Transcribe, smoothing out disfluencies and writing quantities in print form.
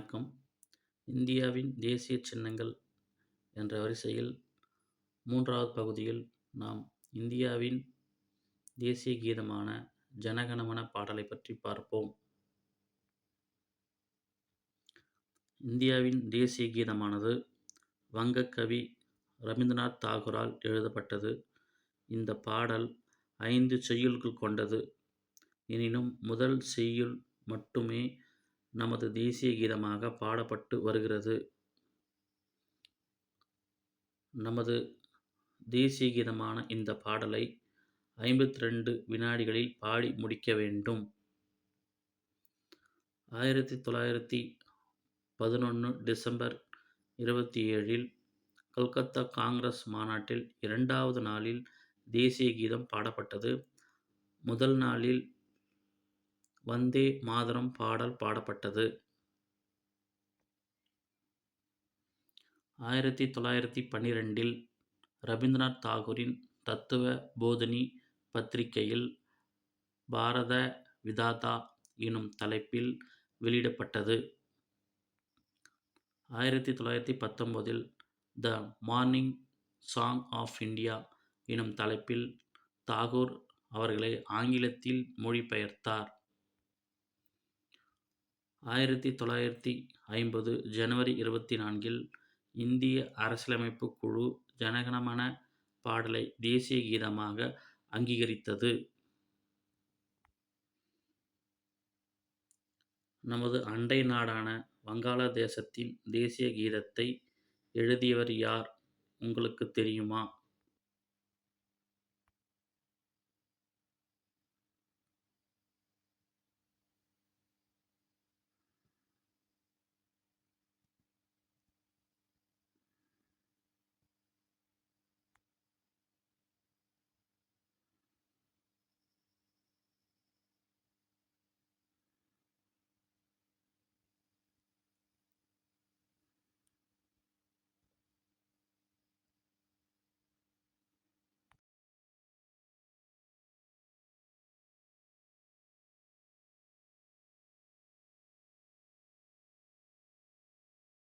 வணக்கம். இந்தியாவின் தேசிய சின்னங்கள் என்ற வரிசையில் 3வது பகுதியில் நாம் இந்தியாவின் தேசிய கீதமான ஜனகணமன பாடலைப் பற்றி பார்ப்போம். இந்தியாவின் தேசிய கீதமானது வங்கக் கவி ரவீந்திரநாத் தாகூரால் எழுதப்பட்டது. இந்த பாடல் 5 செய்யுள்கள் கொண்டது. எனினும் முதல் செய்யுள் மட்டுமே நமது தேசிய கீதமாக பாடப்பட்டு வருகிறது. நமது தேசிய கீதமான இந்த பாடலை 52 வினாடிகளில் பாடி முடிக்க வேண்டும். 1911 டிசம்பர் 27இல் கல்கத்தா காங்கிரஸ் மாநாட்டில் 2வது நாளில் தேசிய கீதம் பாடப்பட்டது. முதல் நாளில் வந்தே மாதரம் பாடல் பாடப்பட்டது. 1912இல் ரவீந்திரநாத் தாகூரின் தத்துவ போதினி பத்திரிகையில் பாரத விதாதா எனும் தலைப்பில் வெளியிடப்பட்டது. 1919இல் the morning song of India எனும் தலைப்பில் தாகூர் அவர்களை ஆங்கிலத்தில் மொழிபெயர்த்தார். 1950 ஜனவரி 24இல் இந்திய அரசியலமைப்பு குழு ஜனகணமன பாடலை தேசிய கீதமாக அங்கீகரித்தது. நமது அண்டை நாடான வங்காளதேசத்தின் தேசிய கீதத்தை எழுதியவர் யார் உங்களுக்கு தெரியுமா?